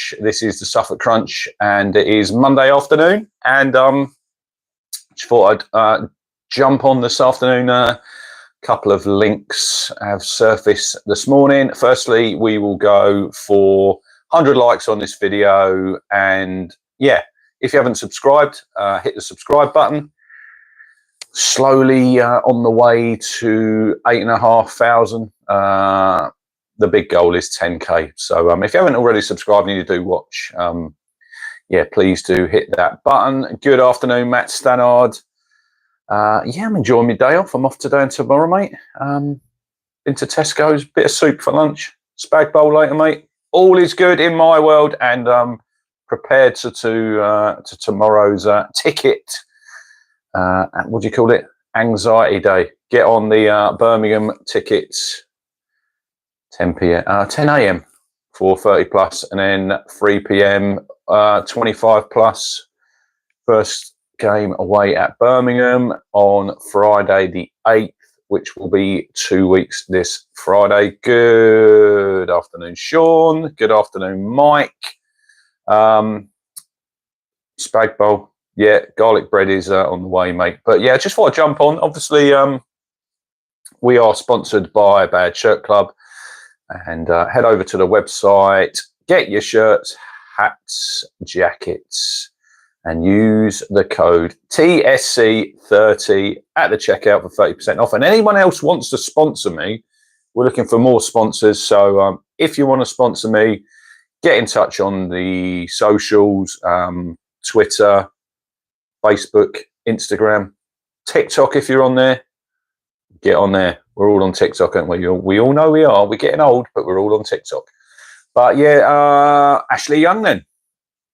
Crunch. This is the Suffolk Crunch, and it is Monday afternoon. And just thought I'd jump on this afternoon. A couple of links have surfaced this morning. Firstly, we will go for 100 likes on this video, and yeah, if you haven't subscribed, hit the subscribe button. Slowly on the way to 8,500. The big goal is 10k. So if you haven't already subscribed and you do watch, yeah, please do hit that button. Good afternoon, Matt Stannard. Yeah, I'm enjoying my day off. I'm off today and tomorrow, mate. Been to Tesco's, bit of soup for lunch, spag bowl later, mate. All is good in my world, and prepared to tomorrow's ticket. What do you call it? Anxiety day. Get on the Birmingham tickets. 10 a.m. 4:30 plus, and then 3 p.m. 25 plus. First game away at Birmingham on Friday the 8th, which will be 2 weeks this Friday. Good afternoon, Sean. Good afternoon, Mike. Spag bowl. Yeah, garlic bread is on the way, mate. But yeah, just thought I'd jump on. Obviously, we are sponsored by Bad Shirt Club. And head over to the website, get your shirts, hats, jackets, and use the code TSC30 at the checkout for 30% off. And anyone else wants to sponsor me, we're looking for more sponsors. So if you want to sponsor me, get in touch on the socials, Twitter, Facebook, Instagram, TikTok. If you're on there, get on there. We're all on TikTok, aren't we? We all know we are. We're getting old, but we're all on TikTok. But yeah, Ashley Young then.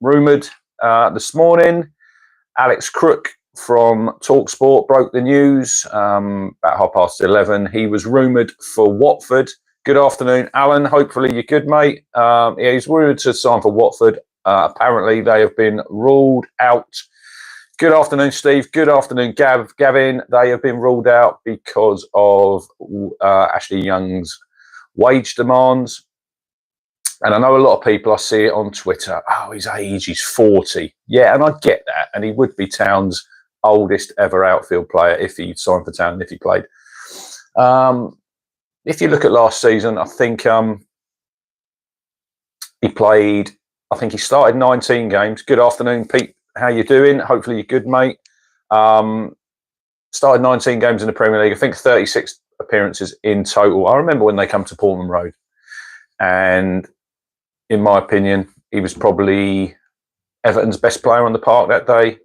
Rumoured this morning. Alex Crook from TalkSport broke the news about 11:30. He was rumoured for Watford. Good afternoon, Alan. Hopefully you're good, mate. Yeah, he's rumoured to sign for Watford. Apparently they have been ruled out. Good afternoon, Steve. Good afternoon, Gavin. They have been ruled out because of Ashley Young's wage demands. And I know a lot of people, I see it on Twitter, oh, his age, he's 40. Yeah, and I get that. And he would be Town's oldest ever outfield player if he signed for Town and if he played. If you look at last season, I think he played, I think he started 19 games. Good afternoon, Pete. How you doing? Hopefully you're good, mate. Started 19 games in the Premier League. I think 36 appearances in total. I remember when they come to Portman Road, and in my opinion, he was probably Everton's best player on the park that day.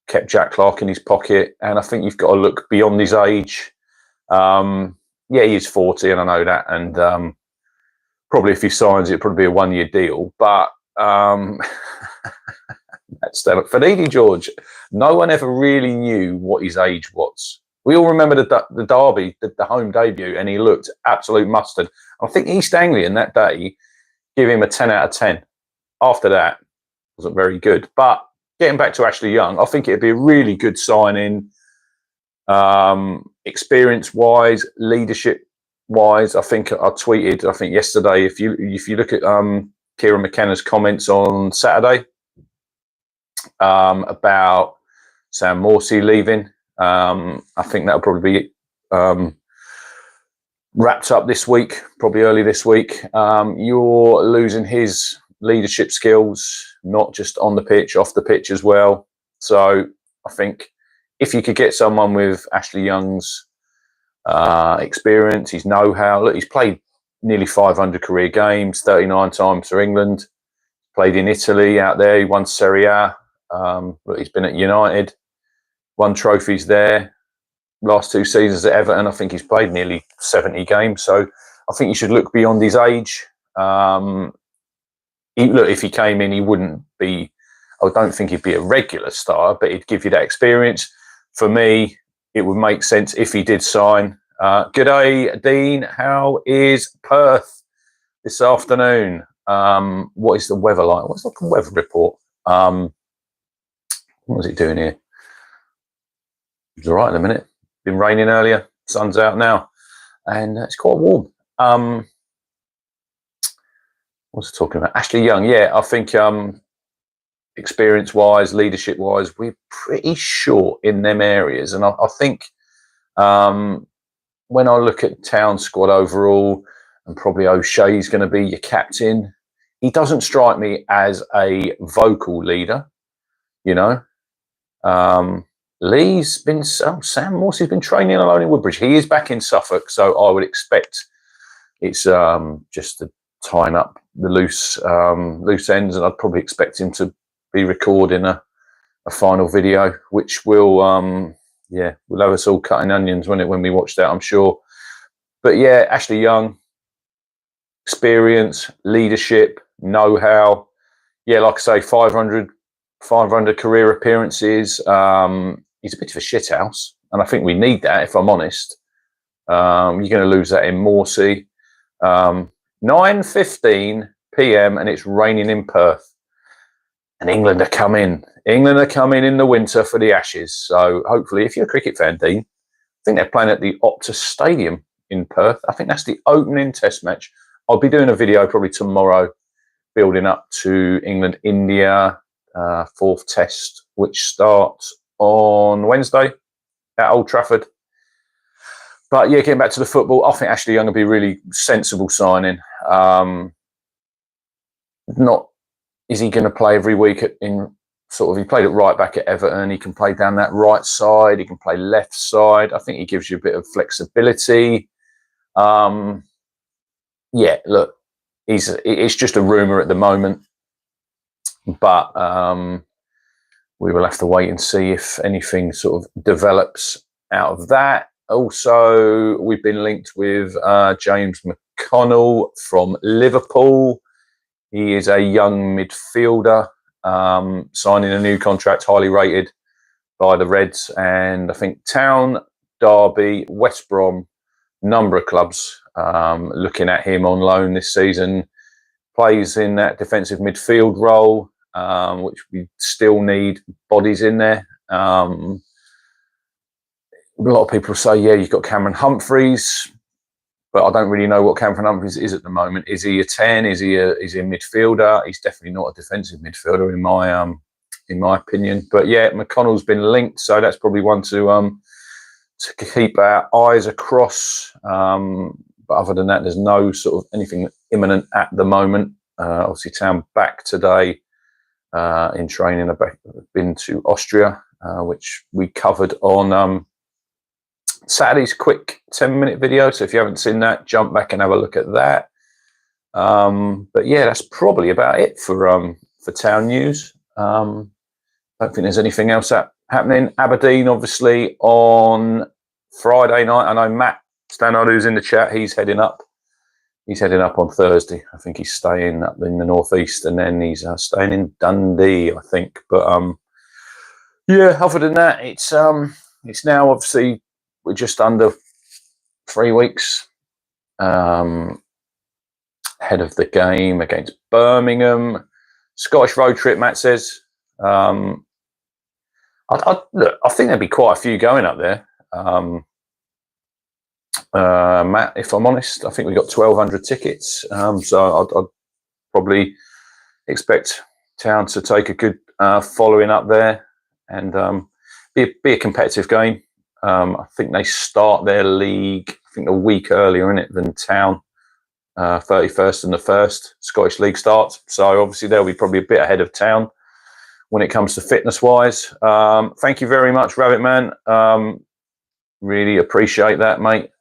Kept Jack Clark in his pocket, and I think you've got to look beyond his age. Yeah, he's 40, and I know that, and probably if he signs, it'll probably be a one-year deal, but that's Fanidi George. No one ever really knew what his age was. We all remember the derby, the home debut, and he looked absolute mustard. I think East Anglian that day gave him a 10 out of 10. After that, wasn't very good. But getting back to Ashley Young, I think it'd be a really good signing, experience-wise, leadership-wise. I think I tweeted, I think yesterday, if you look at Kieran McKenna's comments on Saturday about Sam Morsey leaving, I think that'll probably be wrapped up this week, probably early this week. You're losing his leadership skills, not just on the pitch, off the pitch as well. So I think if you could get someone with Ashley Young's experience, his know-how, look, he's played nearly 500 career games, 39 times for England, played in Italy out there, he won Serie A, he's been at United, won trophies there, last 2 seasons at Everton, I think he's played nearly 70 games, so I think you should look beyond his age. Look, if he came in, he wouldn't be, I don't think he'd be a regular starter, but he'd give you that experience. For me, it would make sense if he did sign. Good day, Dean. How is Perth this afternoon? What is the weather like? What's the weather report? What was it doing here? It's all right in a minute. Been raining earlier. Sun's out now, and it's quite warm. What's I talking about? Ashley Young. Yeah, I think experience-wise, leadership-wise, we're pretty short in them areas. And I think when I look at Town squad overall, and probably O'Shea's going to be your captain, he doesn't strike me as a vocal leader, you know. Lee's been, Sam Morsey's been training alone in Woodbridge. He is back in Suffolk, so I would expect it's just to tying up the loose ends, and I'd probably expect him to be recording a final video, which will will have us all cutting onions when we watch that, I'm sure. But yeah, Ashley Young, experience, leadership, know-how. Yeah, like I say, 500 career appearances. He's a bit of a shithouse, and I think we need that, if I'm honest. You're going to lose that in Morsey. 9:15 p.m. and it's raining in Perth. And England are coming. England are coming in the winter for the Ashes. So hopefully, if you're a cricket fan, Dean, I think they're playing at the Optus Stadium in Perth. I think that's the opening test match. I'll be doing a video probably tomorrow building up to England-India fourth test, which starts on Wednesday at Old Trafford. But yeah, getting back to the football, I think Ashley Young will be a really sensible signing. Is he going to play every week in sort of, he played at right back at Everton. He can play down that right side. He can play left side. I think he gives you a bit of flexibility. Yeah, look, it's just a rumour at the moment, but we will have to wait and see if anything sort of develops out of that. Also, we've been linked with James McConnell from Liverpool. He is a young midfielder, signing a new contract, highly rated by the Reds. And I think Town, Derby, West Brom, number of clubs looking at him on loan this season. Plays in that defensive midfield role, which we still need bodies in there. A lot of people say, yeah, you've got Cameron Humphreys, but I don't really know what Cameron Humphreys is at the moment. Is he a 10? Is he a midfielder? He's definitely not a defensive midfielder in my opinion. But yeah, McConnell's been linked, so that's probably one to keep our eyes across. But other than that, there's no sort of anything imminent at the moment. Obviously, Town back today in training. I've been to Austria, which we covered on Saturday's quick 10-minute video. So if you haven't seen that, jump back and have a look at that. But yeah, that's probably about it for Town news. Don't think there's anything else happening. Aberdeen, obviously, on Friday night. I know Matt Stannard, who's in the chat, he's heading up. He's heading up on Thursday. I think he's staying up in the northeast, and then he's staying in Dundee, I think. But yeah, other than that, it's now obviously we're just under 3 weeks ahead of the game against Birmingham. Scottish road trip, Matt says. Look, I think there'd be quite a few going up there. Matt, if I'm honest, I think we got 1,200 tickets. So I'd probably expect Town to take a good following up there and be a competitive game. I think they start their league, I think a week earlier in it than Town. 31st and the 1st Scottish League starts. So obviously they'll be probably a bit ahead of Town when it comes to fitness-wise. Thank you very much, Rabbit Man. Really appreciate that, mate.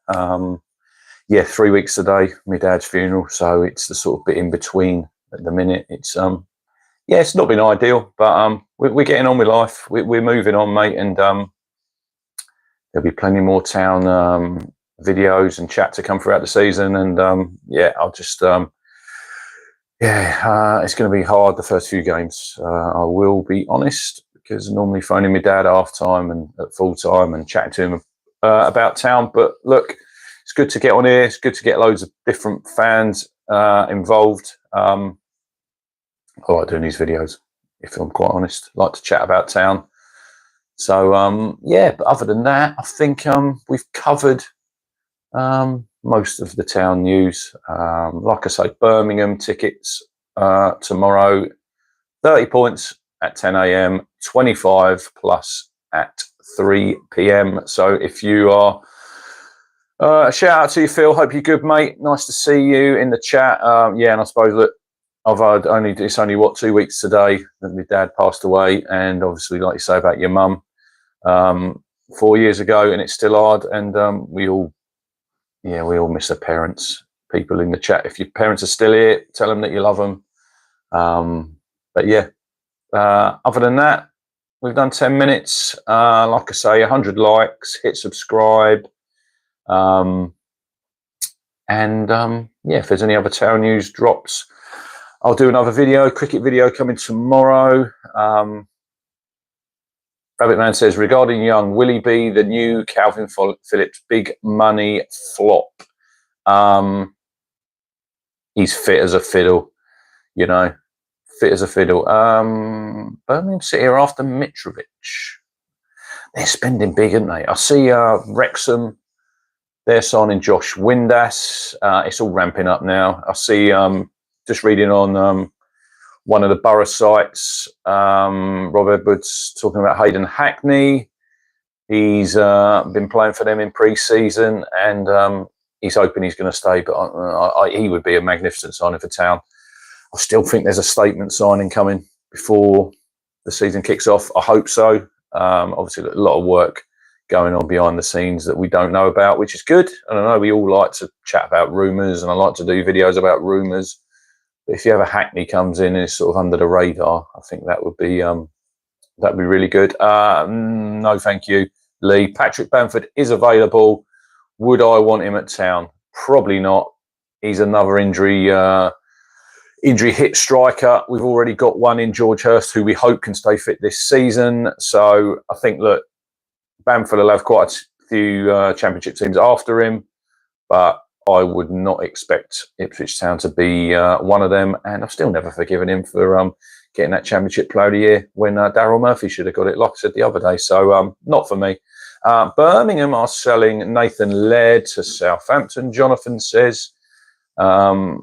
Yeah, 3 weeks today, my dad's funeral. So it's the sort of bit in between at the minute. It's yeah, it's not been ideal, but we're getting on with life. We're moving on, mate, and there'll be plenty more Town videos and chat to come throughout the season. And yeah, I'll just it's going to be hard the first few games. I will be honest, because normally phoning my dad half time and at full time and chatting to him about Town. But look, it's good to get on here. It's good to get loads of different fans involved. I like doing these videos, if I'm quite honest. I like to chat about Town. So yeah, but other than that, I think we've covered most of the town news. Like I say, Birmingham tickets tomorrow, 30 points at 10 a.m, 25 plus at 3 p.m. So if you are, shout out to you, Phil. Hope you're good, mate. Nice to see you in the chat. Yeah, and I suppose that it's only what, 2 weeks today that my dad passed away, and obviously, like you say about your mum, 4 years ago, and it's still hard. And we all miss our parents. People in the chat, if your parents are still here, tell them that you love them. But yeah, other than that, we've done 10 minutes. Like I say, 100 likes, hit subscribe. Yeah, if there's any other town news drops, I'll do another video, cricket video coming tomorrow. Rabbit Man says, regarding Young, will he be the new Calvin Phillips big money flop? He's fit as a fiddle, you know, fit as a fiddle. Birmingham City are after Mitrovic. They're spending big, aren't they? I see Wrexham, they're signing Josh Windass. It's all ramping up now. I see, just reading on one of the borough sites, Rob Edwards talking about Hayden Hackney. He's been playing for them in pre-season, and he's hoping he's going to stay, but he would be a magnificent signing for town. I still think there's a statement signing coming before the season kicks off. I hope so. Obviously, a lot of work going on behind the scenes that we don't know about, which is good. And I know we all like to chat about rumours, and I like to do videos about rumours. But if you have a Hackney comes in and is sort of under the radar, I think that would be really good. No, thank you, Lee. Patrick Bamford is available. Would I want him at town? Probably not. He's another injury hit striker. We've already got one in George Hurst, who we hope can stay fit this season. So I think that Bamford will have quite a few championship teams after him, but I would not expect Ipswich Town to be one of them. And I've still never forgiven him for getting that Championship Player of the Year when Daryl Murphy should have got it, like I said the other day. So not for me. Birmingham are selling Nathan Laird to Southampton, Jonathan says. I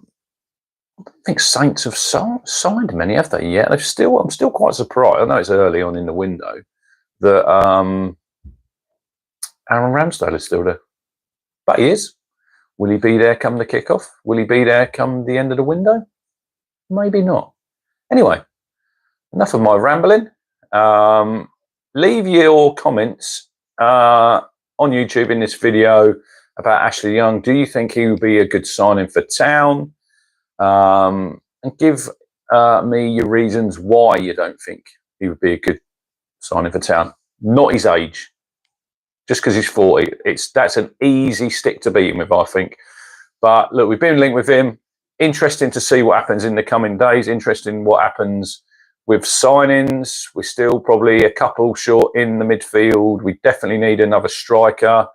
think Saints have signed many, have they yet? I'm still quite surprised. I know it's early on in the window that Aaron Ramsdale is still there. But he is. Will he be there come the kickoff? Will he be there come the end of the window? Maybe not. Anyway, enough of my rambling. Leave your comments on YouTube in this video about Ashley Young. Do you think he would be a good signing for town? And give me your reasons why you don't think he would be a good signing for town. Not his age. Just because he's 40. That's an easy stick to beat him with, I think. But look, we've been linked with him. Interesting to see what happens in the coming days. Interesting what happens with signings. We're still probably a couple short in the midfield. We definitely need another striker.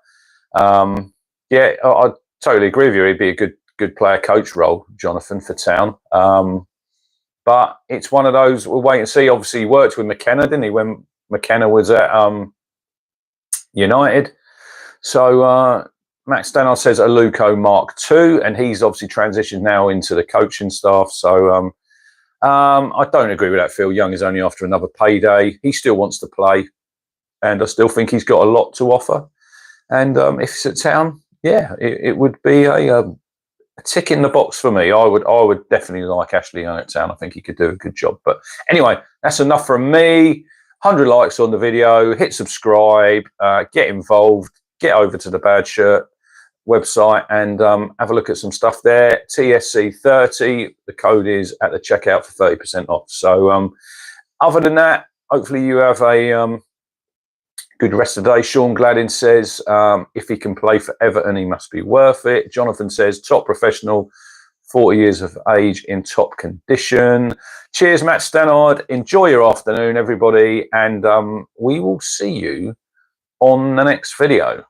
Yeah, I totally agree with you. He'd be a good player coach role, Jonathan, for town. But it's one of those, we'll wait and see. Obviously, he worked with McKenna, didn't he, when McKenna was at United. So Matt Stannard says Aluko Mark II, and he's obviously transitioned now into the coaching staff. So I don't agree with that, Phil. Young is only after another payday. He still wants to play, and I still think he's got a lot to offer. And if it's at town, yeah, it would be a tick in the box for me. I would definitely like Ashley Young at town. I think he could do a good job. But anyway, that's enough from me. 100 likes on the video, hit subscribe, get involved, get over to the Bad Shirt website and have a look at some stuff there. TSC30, the code is at the checkout for 30% off. So other than that, hopefully you have a good rest of the day. Sean Gladden says if he can play for Everton, he must be worth it. Jonathan says top professional, 40 years of age in top condition. Cheers, Matt Stannard. Enjoy your afternoon, everybody. And we will see you on the next video.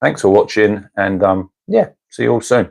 Thanks for watching. And yeah, see you all soon.